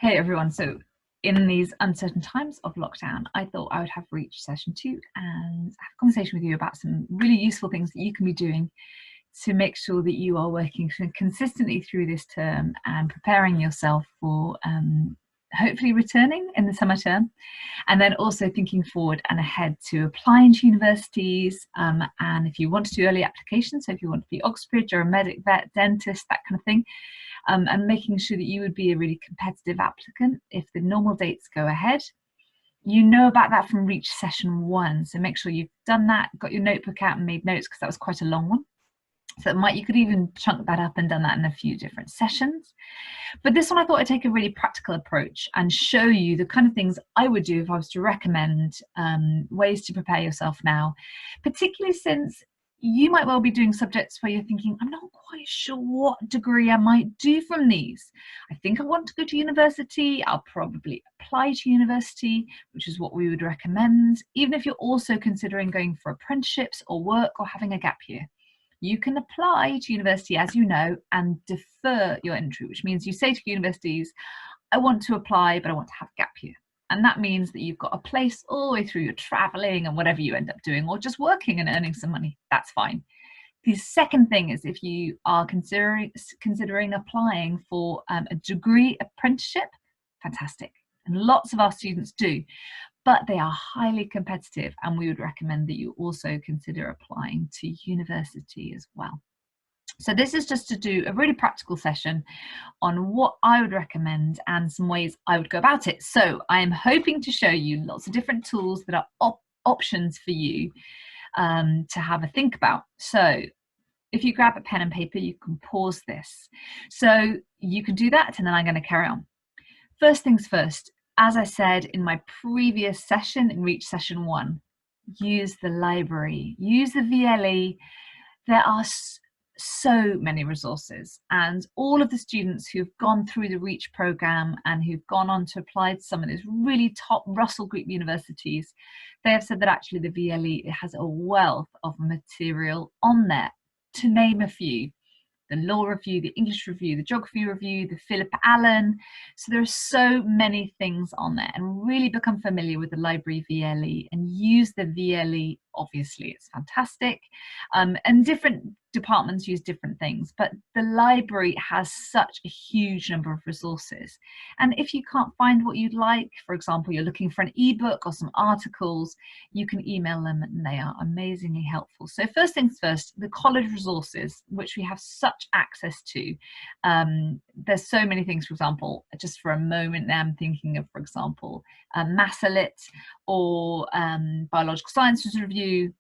Hey everyone, so in these uncertain times of lockdown, I thought I would have Reach session 2 and have a conversation with you about some really useful things that you can be doing to make sure that you are working consistently through this term and preparing yourself for hopefully returning in the summer term, and then also thinking forward and ahead to applying to universities, and if you want to do early applications, so if you want to be Oxbridge or a medic, vet, dentist, that kind of thing, and making sure that you would be a really competitive applicant if the normal dates go ahead. You know about that from Reach session 1, so make sure you've done that, got your notebook out and made notes, because that was quite a long one. So you could even chunk that up and done that in a few different sessions. But this one I thought I'd take a really practical approach and show you the kind of things I would do if I was to recommend ways to prepare yourself now, particularly since you might well be doing subjects where you're thinking, I'm not quite sure what degree I might do from these. I think I want to go to university. I'll probably apply to university, which is what we would recommend, even if you're also considering going for apprenticeships or work or having a gap year. You can apply to university, as you know, and defer your entry, which means you say to universities, I want to apply, but I want to have a gap year. And that means that you've got a place all the way through your traveling and whatever you end up doing, or just working and earning some money. That's fine. The second thing is, if you are considering applying for a degree apprenticeship, fantastic. And lots of our students do, but they are highly competitive, and we would recommend that you also consider applying to university as well. So this is just to do a really practical session on what I would recommend and some ways I would go about it. So I am hoping to show you lots of different tools that are options for you to have a think about. So if you grab a pen and paper, you can pause this. So you can do that, and then I'm going to carry on. First things first, as I said in my previous session, in Reach session 1, use the library, use the VLE. There are so many resources, and all of the students who've gone through the Reach program and who've gone on to apply to some of these really top Russell Group universities, they have said that actually the VLE, it has a wealth of material on there. To name a few: the law review, the English review, the geography review, the Philip Allen. So there are so many things on there, and really become familiar with the library VLE and use the VLE. Obviously, it's fantastic. And different departments use different things, but the library has such a huge number of resources. And if you can't find what you'd like, for example, you're looking for an ebook or some articles, you can email them, and they are amazingly helpful. So first things first, the college resources, which we have such access to. There's so many things. For example, just for a moment now, I'm thinking of, for example, Massalit or Biological Sciences Review.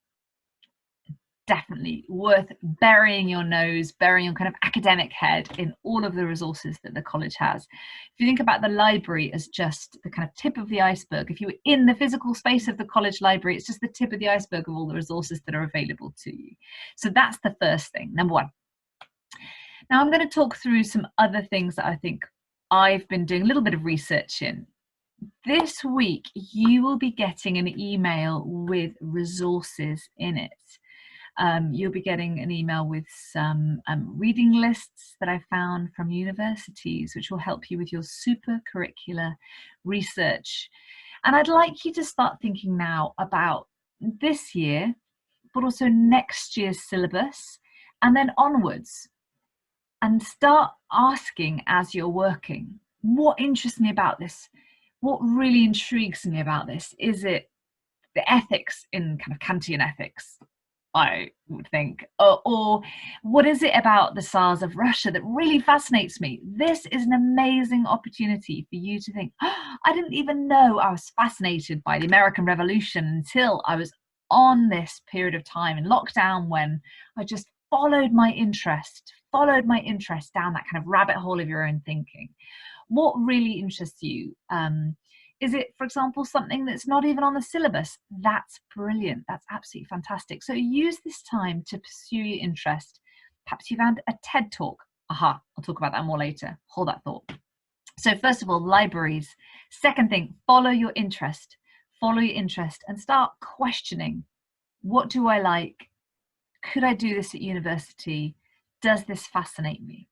Definitely worth burying your nose, burying your kind of academic head in all of the resources that the college has. If you think about the library as just the kind of tip of the iceberg, if you were in the physical space of the college library, it's just the tip of the iceberg of all the resources that are available to you. So that's the first thing, number one. Now I'm going to talk through some other things that I think I've been doing a little bit of research in. This week, you will be getting an email with resources in it. You'll be getting an email with some reading lists that I found from universities, which will help you with your super curricular research. And I'd like you to start thinking now about this year, but also next year's syllabus, and then onwards. And start asking as you're working, what interests me about this? What really intrigues me about this? Is it the ethics in kind of Kantian ethics, I would think, or what is it about the Tsars of Russia that really fascinates me? This is an amazing opportunity for you to think, oh, I didn't even know I was fascinated by the American Revolution until I was on this period of time in lockdown, when I just followed my interest down that kind of rabbit hole of your own thinking. What really interests you? Is it, for example, something that's not even on the syllabus? That's brilliant. That's absolutely fantastic. So use this time to pursue your interest. Perhaps you found a TED talk. Aha, I'll talk about that more later. Hold that thought. So first of all, libraries. Second thing, follow your interest. Follow your interest and start questioning. What do I like? Could I do this at university? Does this fascinate me?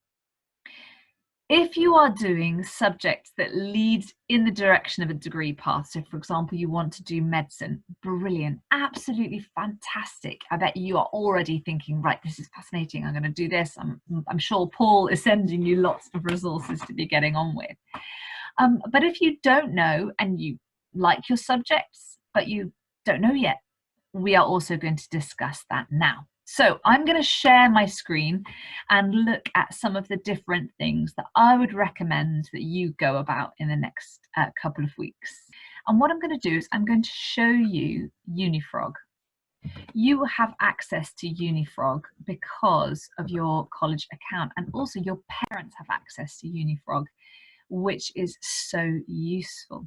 If you are doing subjects that lead in the direction of a degree path, so for example, you want to do medicine, brilliant, absolutely fantastic. I bet you are already thinking, right, this is fascinating, I'm going to do this. I'm sure Paul is sending you lots of resources to be getting on with. But if you don't know and you like your subjects, but you don't know yet, we are also going to discuss that now. So I'm going to share my screen and look at some of the different things that I would recommend that you go about in the next couple of weeks. And what I'm going to do is I'm going to show you Unifrog. You have access to Unifrog because of your college account, and also your parents have access to Unifrog, which is so useful.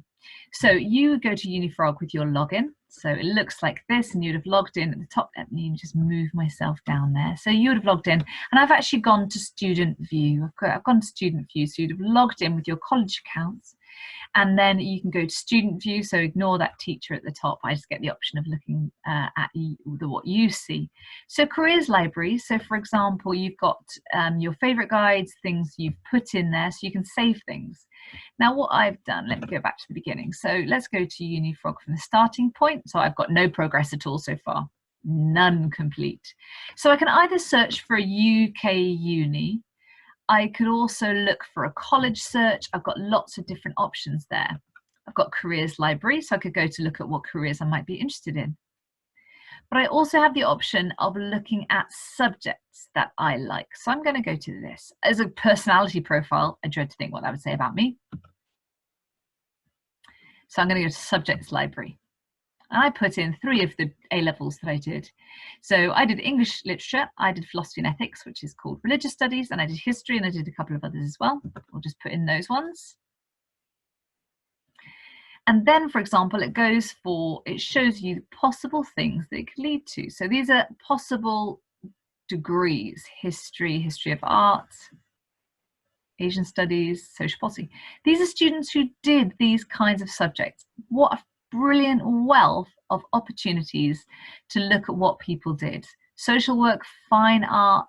So you go to Unifrog with your login. So it looks like this, and you'd have logged in at the top. Let me just move myself down there. So you would have logged in, and I've actually gone to student view. I've gone to student view, so you'd have logged in with your college accounts. And then you can go to student view, so ignore that teacher at the top. I just get the option of looking at what you see. So careers library, so for example, you've got your favorite guides, things you've put in there, so you can save things. Now what I've done, let me go back to the beginning. So let's go to Unifrog from the starting point. So I've got no progress at all so far, none complete. So I can either search for a UK uni, I could also look for a college search. I've got lots of different options there. I've got careers library, so I could go to look at what careers I might be interested in. But I also have the option of looking at subjects that I like. So I'm going to go to this. As a personality profile, I dread to think what that would say about me. So I'm going to go to subjects library. And I put in 3 of the A-levels that I did. So I did English literature, I did philosophy and ethics, which is called religious studies, and I did history, and I did a couple of others as well. We'll just put in those ones. And then, for example, it shows you the possible things that it could lead to. So these are possible degrees: history, history of art, Asian studies, social policy. These are students who did these kinds of subjects. What a brilliant wealth of opportunities to look at what people did. Social work, fine art,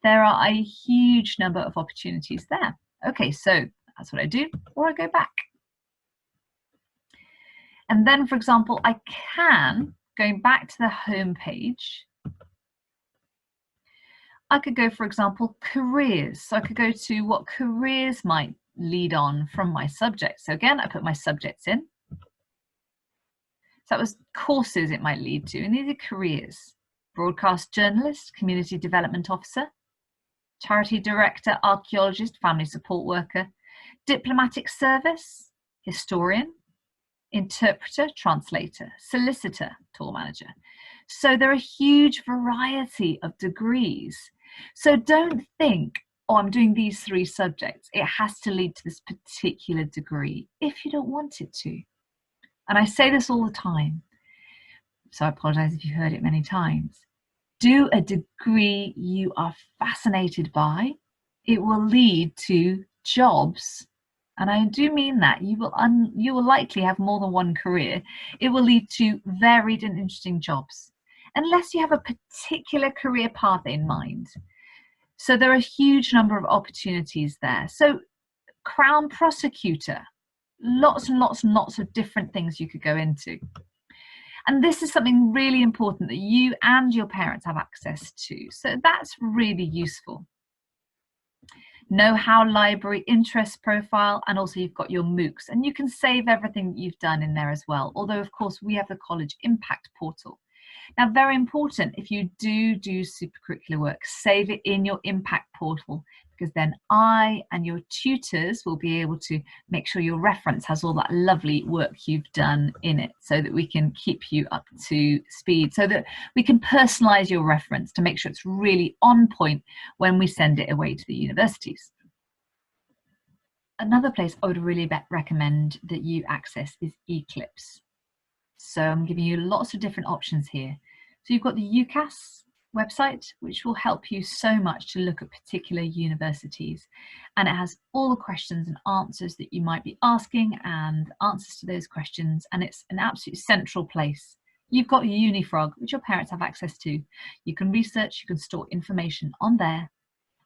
there are a huge number of opportunities there. Okay, so that's what I do, or I go back. And then, for example, I can, going back to the home page, I could go, for example, careers. So I could go to what careers might lead on from my subject. So again, I put my subjects in. So that was courses it might lead to, and these are careers: broadcast journalist, community development officer, charity director, archaeologist, family support worker, diplomatic service, historian, interpreter, translator, solicitor, tour manager. So there are a huge variety of degrees. So don't think, oh, I'm doing these 3 subjects, it has to lead to this particular degree, if you don't want it to. And I say this all the time, so I apologize if you've heard it many times. Do a degree you are fascinated by. It will lead to jobs. And I do mean that. You will likely have more than one career. It will lead to varied and interesting jobs, unless you have a particular career path in mind. So there are a huge number of opportunities there. So Crown prosecutor, lots and lots and lots of different things you could go into. And this is something really important that you and your parents have access to. So that's really useful. Know-how library, interest profile, and also you've got your MOOCs, and you can save everything that you've done in there as well. Although, of course, we have the college impact portal. Now, very important, if you do supercurricular work, save it in your impact portal, because then I and your tutors will be able to make sure your reference has all that lovely work you've done in it, so that we can keep you up to speed, so that we can personalize your reference to make sure it's really on point when we send it away to the universities. Another place I would really recommend that you access is Eclipse. So I'm giving you lots of different options here. So you've got the UCAS website, which will help you so much to look at particular universities. And it has all the questions and answers that you might be asking and answers to those questions. And it's an absolute central place. You've got Unifrog, which your parents have access to. You can research, you can store information on there.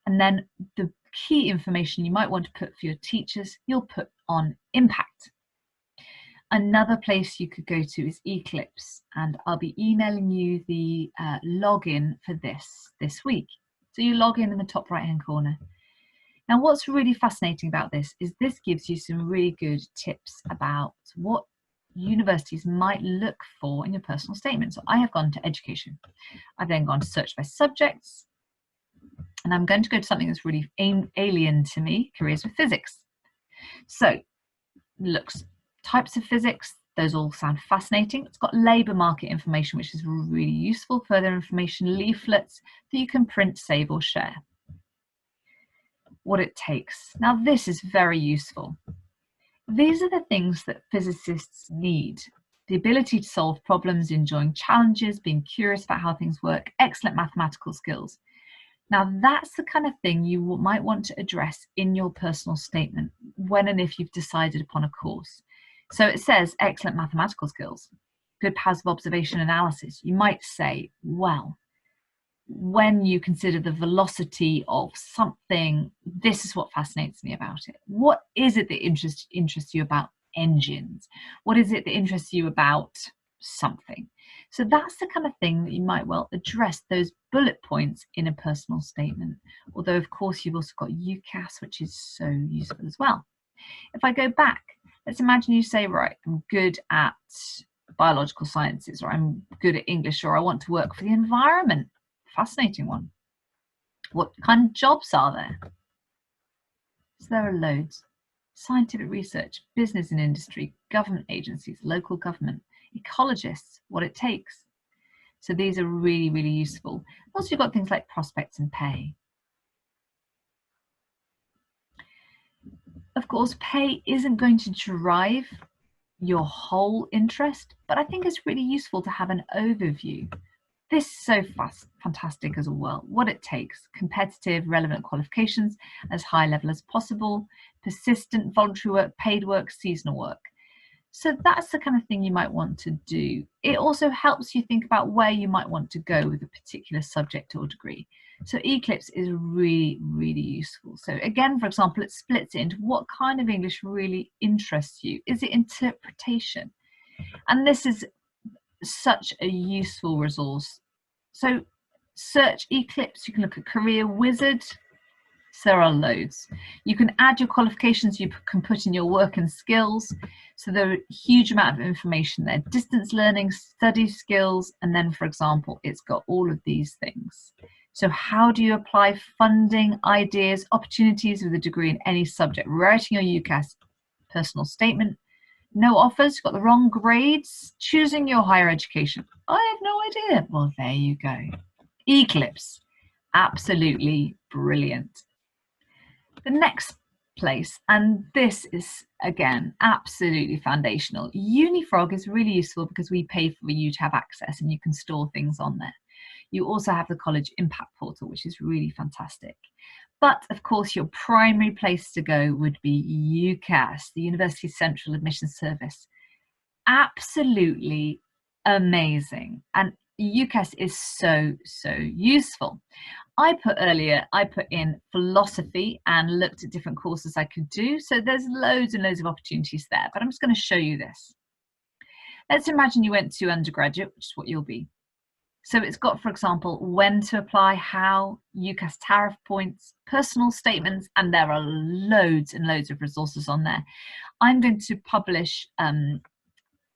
And then the key information you might want to put for your teachers, you'll put on impact. Another place you could go to is Eclipse, and I'll be emailing you the login for this week. So you log in the top right hand corner. Now what's really fascinating about this is this gives you some really good tips about what universities might look for in your personal statement. So I have gone to education. I've then gone to search by subjects, and I'm going to go to something that's really alien to me, careers with physics. So looks, types of physics, those all sound fascinating. It's got labour market information, which is really useful, further information, leaflets that you can print, save or share. What it takes. Now this is very useful. These are the things that physicists need. The ability to solve problems, enjoying challenges, being curious about how things work, excellent mathematical skills. Now that's the kind of thing you might want to address in your personal statement when and if you've decided upon a course. So it says excellent mathematical skills, good powers of observation analysis. You might say, well, when you consider the velocity of something, this is what fascinates me about it. What is it that interests you about engines? What is it that interests you about something? So that's the kind of thing that you might well address, those bullet points in a personal statement. Although of course you've also got UCAS, which is so useful as well. If I go back, let's imagine you say, right, I'm good at biological sciences, or I'm good at English, or I want to work for the environment. Fascinating one. What kind of jobs are there? So there are loads. Scientific research, business and industry, government agencies, local government, ecologists, what it takes. So these are really, really useful. Also, you've got things like prospects and pay. Of course, pay isn't going to drive your whole interest, but I think it's really useful to have an overview. This is so fantastic as well. What it takes: competitive, relevant qualifications, as high level as possible, persistent, voluntary work, paid work, seasonal work. So that's the kind of thing you might want to do. It also helps you think about where you might want to go with a particular subject or degree. So Eclipse is really, really useful. So again, for example, it splits it into what kind of English really interests you. Is it interpretation? And this is such a useful resource. So search Eclipse, you can look at Career Wizard. So there are loads. You can add your qualifications you can put in your work and skills. So there are a huge amount of information there. Distance learning, study skills, and then, for example, it's got all of these things. So how do you apply funding, ideas, opportunities with a degree in any subject? Writing your UCAS personal statement. No offers, got the wrong grades, choosing your higher education. I have no idea. Well, there you go. Eclipse, absolutely brilliant. The next place, and this is again absolutely foundational. Unifrog is really useful because we pay for you to have access and you can store things on there. You also have the College Impact Portal, which is really fantastic. But of course, your primary place to go would be UCAS, the University Central Admissions Service. Absolutely amazing. And UCAS is so, so useful. I put in philosophy and looked at different courses I could do. So there's loads and loads of opportunities there, but I'm just going to show you this. Let's imagine you went to undergraduate, which is what you'll be. So it's got, for example, when to apply, how, UCAS tariff points, personal statements, and there are loads and loads of resources on there. I'm going to publish a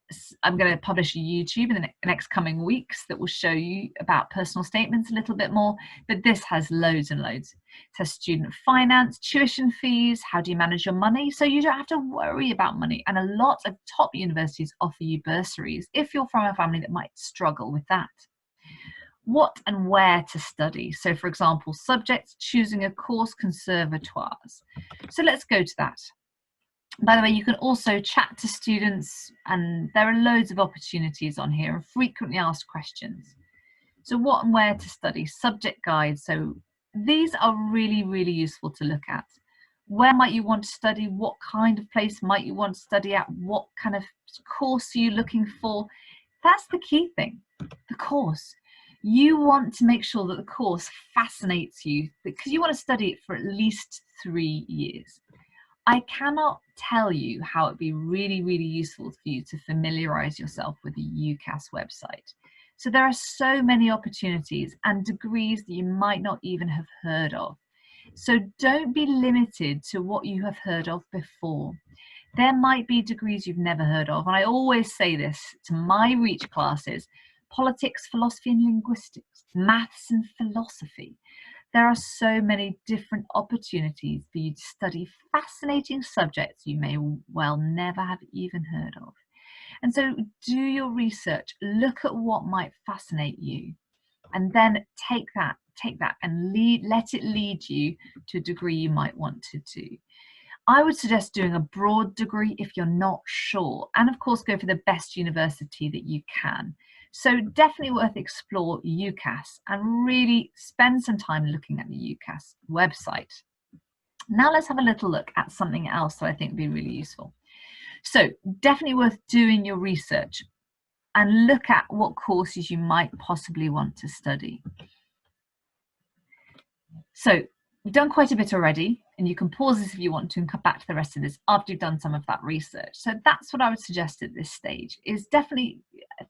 YouTube in the next coming weeks that will show you about personal statements a little bit more, but this has loads and loads. It has student finance, tuition fees, how do you manage your money, so you don't have to worry about money, and a lot of top universities offer you bursaries if you're from a family that might struggle with that. What and where to study. So for example, subjects, choosing a course, conservatoires. So let's go to that. By the way, you can also chat to students, and there are loads of opportunities on here and frequently asked questions. So what and where to study, subject guides. So these are really, really useful to look at. Where might you want to study? What kind of place might you want to study at? What kind of course are you looking for? That's the key thing, the course. You want to make sure that the course fascinates you because you want to study it for at least 3 years. I cannot tell you how it'd be really, really useful for you to familiarize yourself with the UCAS website. So there are so many opportunities and degrees that you might not even have heard of. So don't be limited to what you have heard of before. There might be degrees you've never heard of. And I always say this to my Reach classes: politics, philosophy and linguistics, maths and philosophy. There are so many different opportunities for you to study fascinating subjects you may well never have even heard of. And so do your research, look at what might fascinate you, and then take that and let it lead you to a degree you might want to do. I would suggest doing a broad degree if you're not sure, and of course go for the best university that you can. So definitely worth explore UCAS and really spend some time looking at the UCAS website. Now let's have a little look at something else that I think would be really useful. So definitely worth doing your research and look at what courses you might possibly want to study. So we've done quite a bit already, and you can pause this if you want to and come back to the rest of this after you've done some of that research. So that's what I would suggest at this stage, is definitely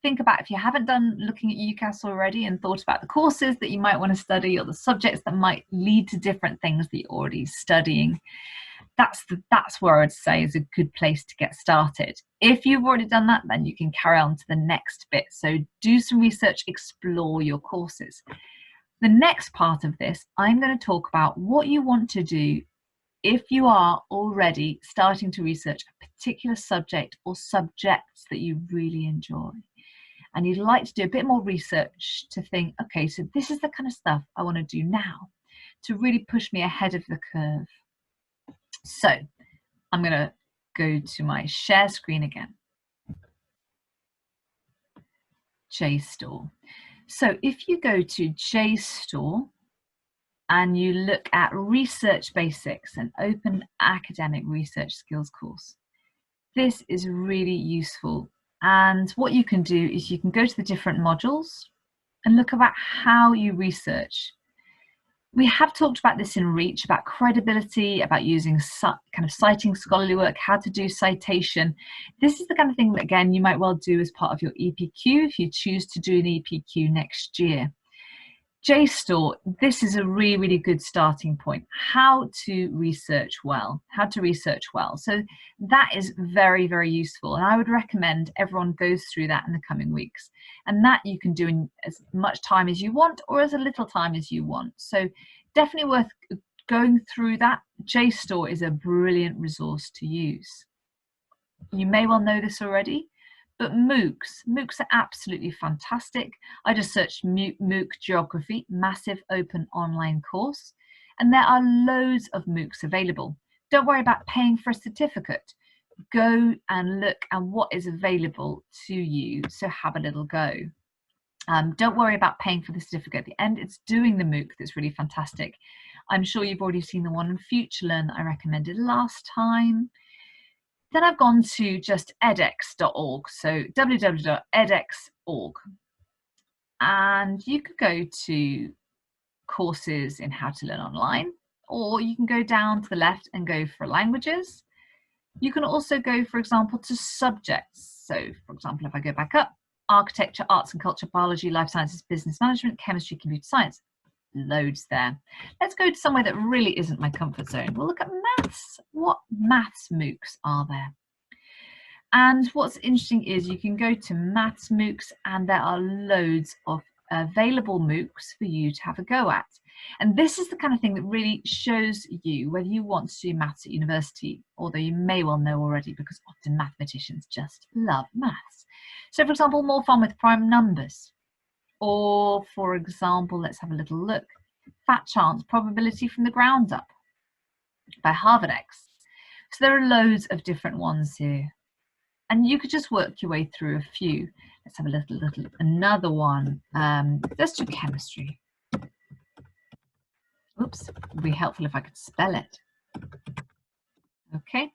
think about, if you haven't done looking at UCAS already and thought about the courses that you might want to study or the subjects that might lead to different things that you're already studying, that's where I would say is a good place to get started. If you've already done that, then you can carry on to the next bit. So do some research, explore your courses. The next part of this, I'm going to talk about what you want to do if you are already starting to research a particular subject or subjects that you really enjoy. And you'd like to do a bit more research to think, okay, so this is the kind of stuff I want to do now to really push me ahead of the curve. So I'm going to go to my share screen again. JSTOR. So if you go to JSTOR and you look at Research Basics, an open academic research skills course, this is really useful. And what you can do is you can go to the different modules and look about how you research. We have talked about this in Reach, about credibility, about using kind of citing scholarly work, how to do citation. This is the kind of thing that, again, you might well do as part of your EPQ if you choose to do an EPQ next year. JSTOR, this is a really, really good starting point. How to research well, So that is very, very useful. And I would recommend everyone goes through that in the coming weeks. And that you can do in as much time as you want or as a little time as you want. So definitely worth going through that. JSTOR is a brilliant resource to use. You may well know this already, but MOOCs are absolutely fantastic. I just searched MOOC Geography, massive open online course, and there are loads of MOOCs available. Don't worry about paying for a certificate. Go and look at what is available to you, so have a little go. Don't worry about paying for the certificate at the end. It's doing the MOOC that's really fantastic. I'm sure you've already seen the one in FutureLearn that I recommended last time. Then I've gone to just edX.org, so www.edX.org. And you could go to courses in how to learn online, or you can go down to the left and go for languages. You can also go, for example, to subjects. So, for example, if I go back up, architecture, arts and culture, biology, life sciences, business management, chemistry, computer science. Loads there. Let's go to somewhere that really isn't my comfort zone. We'll look at maths. What maths MOOCs are there? And what's interesting is you can go to maths MOOCs and there are loads of available MOOCs for you to have a go at. And this is the kind of thing that really shows you whether you want to do maths at university, although you may well know already because often mathematicians just love maths. So for example, more fun with prime numbers. Or for example, let's have a little look. Fat chance, probability from the ground up by HarvardX. So there are loads of different ones here. And you could just work your way through a few. Let's have another one. Let's do chemistry. Oops, it would be helpful if I could spell it. Okay,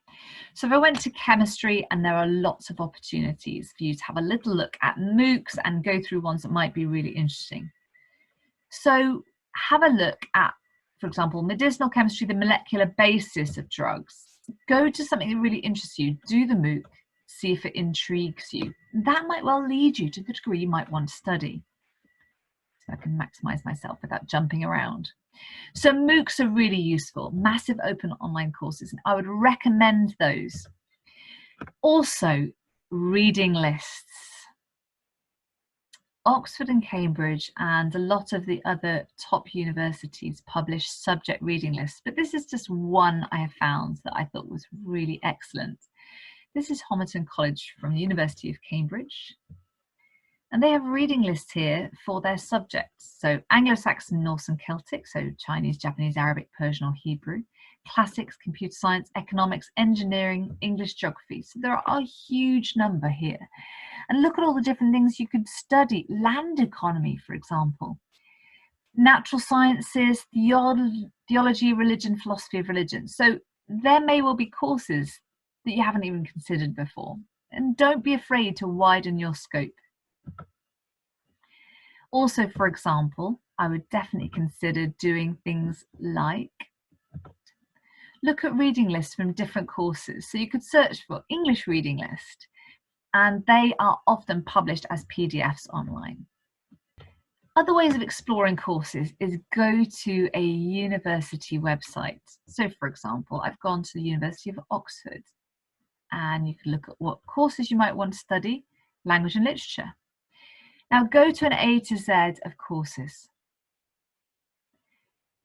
so if I went to chemistry, and there are lots of opportunities for you to have a little look at MOOCs and go through ones that might be really interesting. So have a look at, for example, medicinal chemistry, the molecular basis of drugs. Go to something that really interests you, do the MOOC, see if it intrigues you. That might well lead you to the degree you might want to study. So I can maximize myself without jumping around. So MOOCs are really useful, massive open online courses, and I would recommend those. Also, reading lists. Oxford and Cambridge and a lot of the other top universities publish subject reading lists, but this is just one I have found that I thought was really excellent. This is Homerton College from the University of Cambridge, and they have reading lists here for their subjects. So Anglo-Saxon, Norse and Celtic, so Chinese, Japanese, Arabic, Persian or Hebrew, classics, computer science, economics, engineering, English, geography. So there are a huge number here. And look at all the different things you could study. Land economy, for example. Natural sciences, theology, religion, philosophy of religion. So there may well be courses that you haven't even considered before. And don't be afraid to widen your scope. Also, for example, I would definitely consider doing things like look at reading lists from different courses. So you could search for English reading list, and they are often published as PDFs online. Other ways of exploring courses is go to a university website. So for example, I've gone to the University of Oxford, and you can look at what courses you might want to study, language and literature. Now go to an A to Z of courses.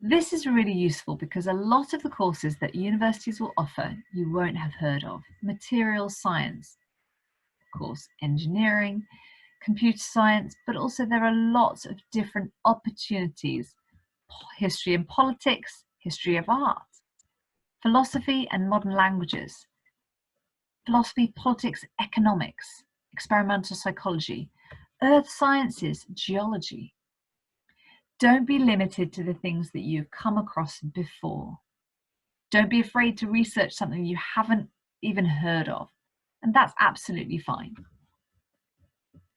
This is really useful because a lot of the courses that universities will offer you won't have heard of. Materials science, of course, engineering, computer science, but also there are lots of different opportunities. History and politics, history of art, philosophy and modern languages, philosophy, politics, economics, experimental psychology, earth sciences, geology. Don't be limited to the things that you've come across before. Don't be afraid to research something you haven't even heard of, and that's absolutely fine.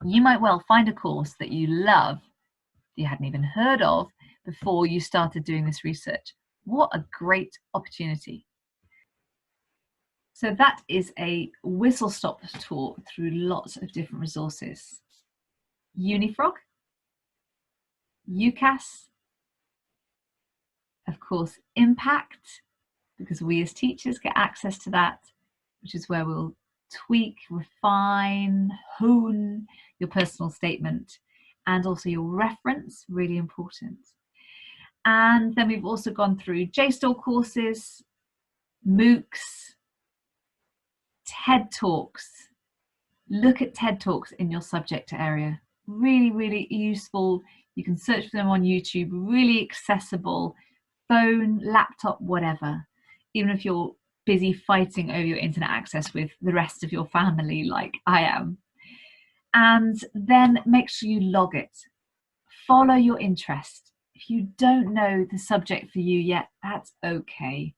You might well find a course that you love that you hadn't even heard of before you started doing this research. What a great opportunity. So that is a whistle-stop tour through lots of different resources. Unifrog, UCAS, of course, Impact, because we as teachers get access to that, which is where we'll tweak, refine, hone your personal statement, and also your reference, really important. And then we've also gone through JSTOR courses, MOOCs, TED Talks. Look at TED Talks in your subject area. Really, really useful. You can search for them on YouTube, really accessible, phone, laptop, whatever. Even if you're busy fighting over your internet access with the rest of your family like I am. And then make sure you log it. Follow your interest. If you don't know the subject for you yet, that's okay.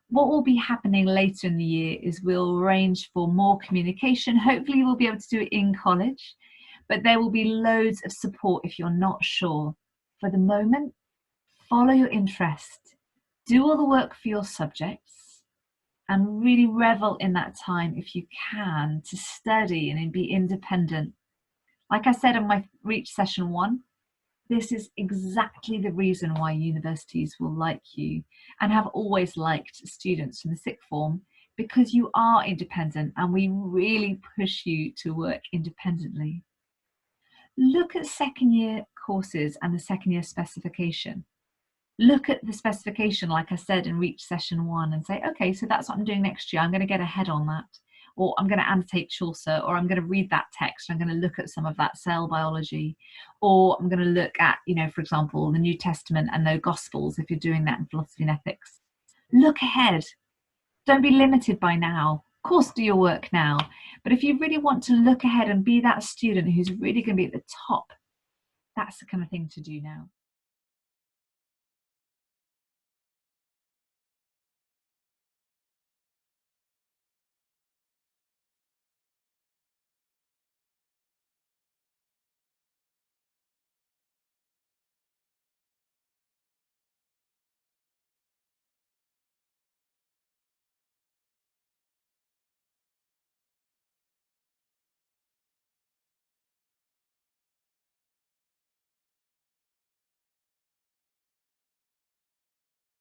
What will be happening later in the year is we'll arrange for more communication. Hopefully we'll be able to do it in college, but there will be loads of support if you're not sure. For the moment, follow your interest. Do all the work for your subjects and really revel in that time if you can to study and be independent. Like I said in my Reach Session 1, this is exactly the reason why universities will like you and have always liked students from the sixth form, because you are independent and we really push you to work independently. Look at second year courses and the second year specification. Look at the specification, like I said in Reach Session 1, and say, okay, so that's what I'm doing next year. I'm going to get ahead on that. Or I'm going to annotate Chaucer, or I'm going to read that text. I'm going to look at some of that cell biology, or I'm going to look at, for example, the New Testament and the Gospels, if you're doing that in philosophy and ethics. Look ahead. Don't be limited by now. Of course, do your work now. But if you really want to look ahead and be that student who's really going to be at the top, that's the kind of thing to do now.